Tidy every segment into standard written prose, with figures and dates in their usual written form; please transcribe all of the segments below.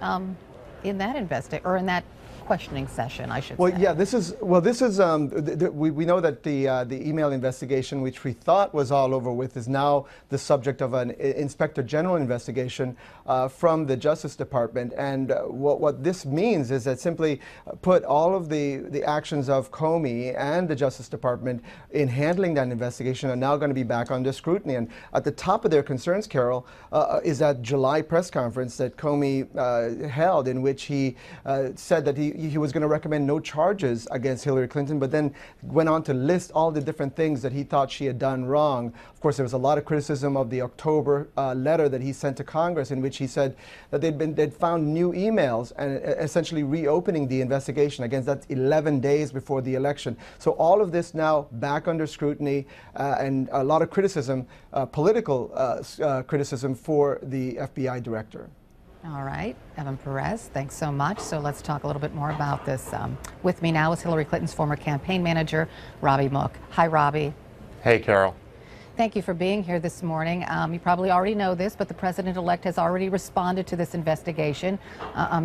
in that in that questioning session, I should Well, say? yeah, we know that the email investigation, which we thought was all over with, is now the subject of an Inspector General investigation from the Justice Department. And what this means is that simply put all of the actions of Comey and the Justice Department in handling that investigation are now going to be back under scrutiny. And at the top of their concerns, Carol, is that July press conference that Comey held, in which he said that he was going to recommend no charges against Hillary Clinton, but then went on to list all the different things that he thought she had done wrong. Of course, there was a lot of criticism of the October letter that he sent to Congress, in which he said that they'd found new emails and essentially reopening the investigation. Again, that's 11 days before the election. So all of this now back under scrutiny, and a lot of criticism, political criticism for the FBI director. All right, Evan Perez, thanks so much. So let's talk a little bit more about this. With me now is Hillary Clinton's former campaign manager, Robbie Mook. Hi, Robbie. Hey, Carol. Thank you for being here this morning. You probably already know this, but the president-elect has already responded to this investigation,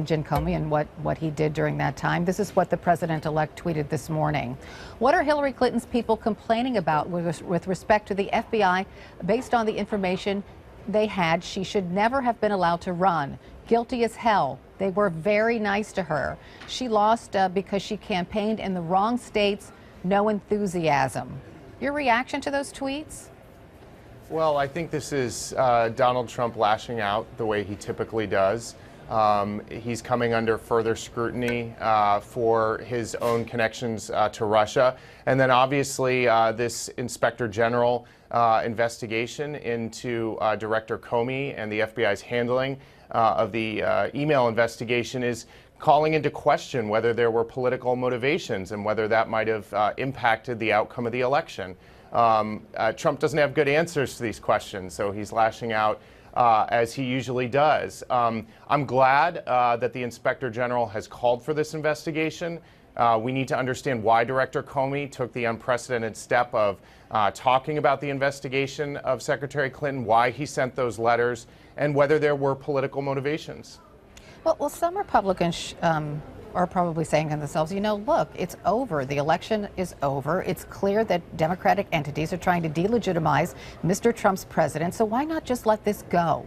Jim Comey, and what he did during that time. This is what the president-elect tweeted this morning. What are Hillary Clinton's people complaining about with respect to the FBI based on the information they had? She should never have been allowed to run. Guilty as hell. They were very nice to her. She lost because she campaigned in the wrong states. No enthusiasm. Your reaction to those tweets? Well, I think this is Donald Trump lashing out the way he typically does. He's coming under further scrutiny for his own connections to Russia. And then obviously this Inspector General investigation into Director Comey and the FBI's handling of the email investigation is calling into question whether there were political motivations and whether that might have impacted the outcome of the election. Trump doesn't have good answers to these questions, so he's lashing out as he usually does. I'm glad that the Inspector General has called for this investigation. We need to understand why Director Comey took the unprecedented step of talking about the investigation of Secretary Clinton, why he sent those letters, and whether there were political motivations. Well, some Republicans are probably saying to themselves, you know, look, it's over. The election is over. It's clear that Democratic entities are trying to delegitimize Mr. Trump's president, so why not just let this go?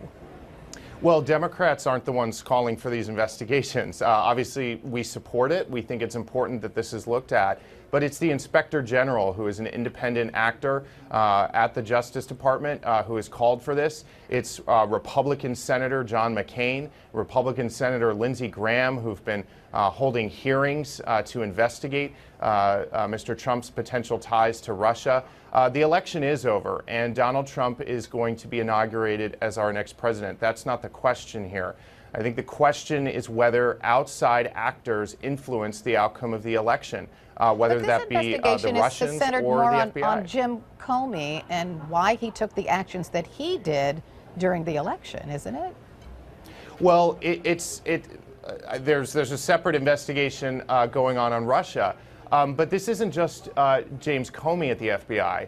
Well, Democrats aren't the ones calling for these investigations. Obviously, we support it. We think it's important that this is looked at. But it's the Inspector General, who is an independent actor at the Justice Department, who has called for this. It's Republican Senator John McCain, Republican Senator Lindsey Graham, who've been holding hearings to investigate Mr. Trump's potential ties to Russia. The election is over, and Donald Trump is going to be inaugurated as our next president. That's not the question here. I think the question is whether outside actors influence the outcome of the election, whether that be the Russians or the FBI. On Jim Comey and why he took the actions that he did during the election, isn't it? Well, there's a separate investigation going on Russia. But this isn't just James Comey at the FBI.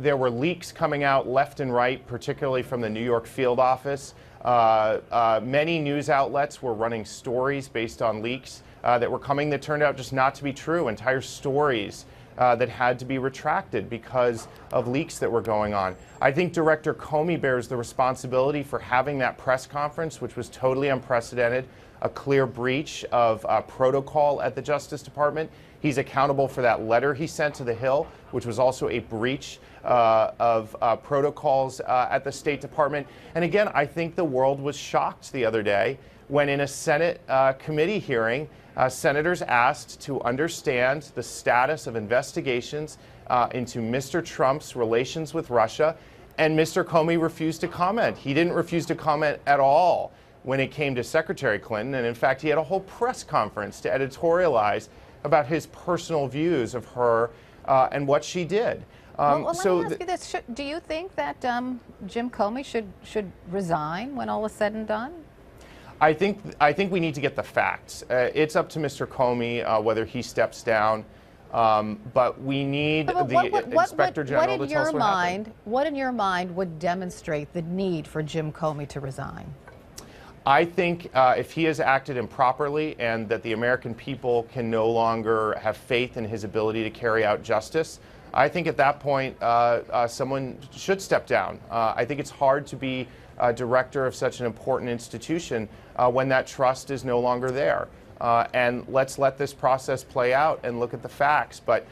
There were leaks coming out left and right, particularly from the New York field office. Many news outlets were running stories based on leaks that were coming that turned out just not to be true, entire stories that had to be retracted because of leaks that were going on. I think Director Comey bears the responsibility for having that press conference, which was totally unprecedented, a clear breach of protocol at the Justice Department. He's accountable for that letter he sent to the Hill, which was also a breach of protocols at the State Department. And again, I think the world was shocked the other day when in a Senate committee hearing, senators asked to understand the status of investigations into Mr. Trump's relations with Russia, and Mr. Comey refused to comment. He didn't refuse to comment at all when it came to Secretary Clinton, and in fact, he had a whole press conference to editorialize about his personal views of her and what she did. Well, let me ask you this. Do you think that Jim Comey should resign when all is said and done? I think we need to get the facts. It's up to Mr. Comey whether he steps down, but we need the Inspector General to tell us what happened. What in your mind would demonstrate the need for Jim Comey to resign? I think if he has acted improperly and that the American people can no longer have faith in his ability to carry out justice, I think at that point someone should step down. I think it's hard to be a director of such an important institution when that trust is no longer there. And let's let this process play out and look at the facts. But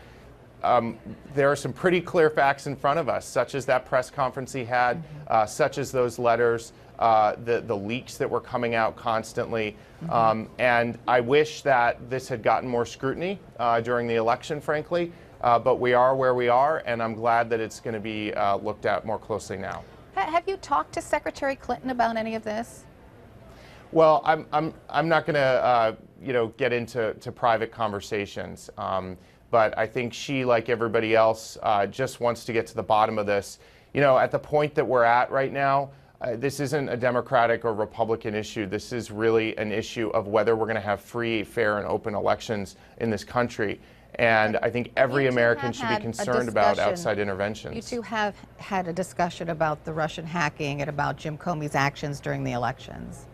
there are some pretty clear facts in front of us, such as that press conference he had, such as those letters, the leaks that were coming out constantly. And I wish that this had gotten more scrutiny during the election, frankly. But we are where we are, and I'm glad that it's going to be looked at more closely now. Have you talked to Secretary Clinton about any of this? Well, I'm not going to get into private conversations. But I think she, like everybody else, just wants to get to the bottom of this. At the point that we're at right now, this isn't a Democratic or Republican issue. This is really an issue of whether we're going to have free, fair, and open elections in this country. And I think every American should be concerned about outside interventions. You two have had a discussion about the Russian hacking and about Jim Comey's actions during the elections.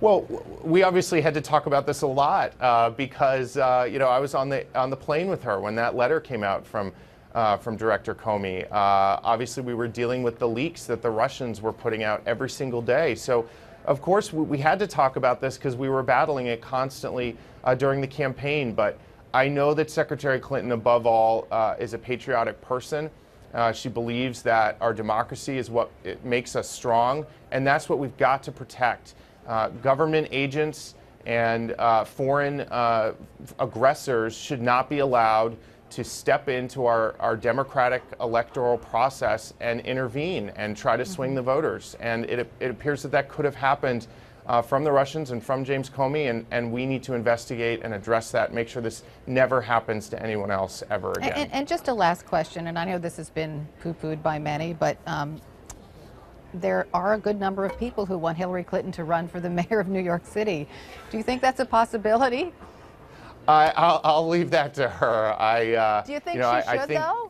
Well, we obviously had to talk about this a lot because I was on the plane with her when that letter came out from Director Comey. Obviously, we were dealing with the leaks that the Russians were putting out every single day. So, of course, we had to talk about this because we were battling it constantly during the campaign. But I know that Secretary Clinton, above all, is a patriotic person. She believes that our democracy is what it makes us strong, and that's what we've got to protect. Government agents and foreign aggressors should not be allowed to step into our democratic electoral process and intervene and try to swing the voters. And it appears that could have happened from the Russians and from James Comey, and we need to investigate and address that, make sure this never happens to anyone else ever again. And just a last question, and I know this has been poo-pooed by many, but there are a good number of people who want Hillary Clinton to run for the mayor of New York City. Do you think that's a possibility? I'll leave that to her. Do you think she should, though?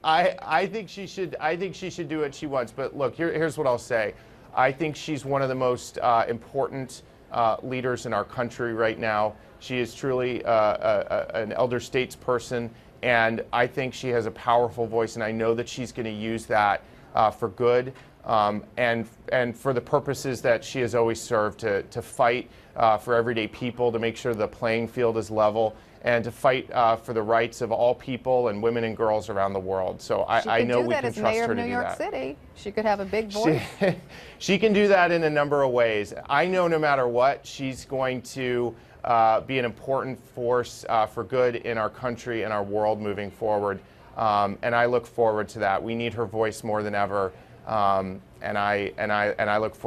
I think she should. I think she should do what she wants. But look, here's what I'll say. I think she's one of the most important leaders in our country right now. She is truly an elder statesperson, and I think she has a powerful voice, and I know that she's going to use that for good. And for the purposes that she has always served, to fight for everyday people, to make sure the playing field is level, and to fight for the rights of all people and women and girls around the world. So I know we can trust her to do that. She could do that as mayor of New York City. She could have a big voice. She can do that in a number of ways. I know no matter what, she's going to be an important force for good in our country and our world moving forward. And I look forward to that. We need her voice more than ever. And I look forward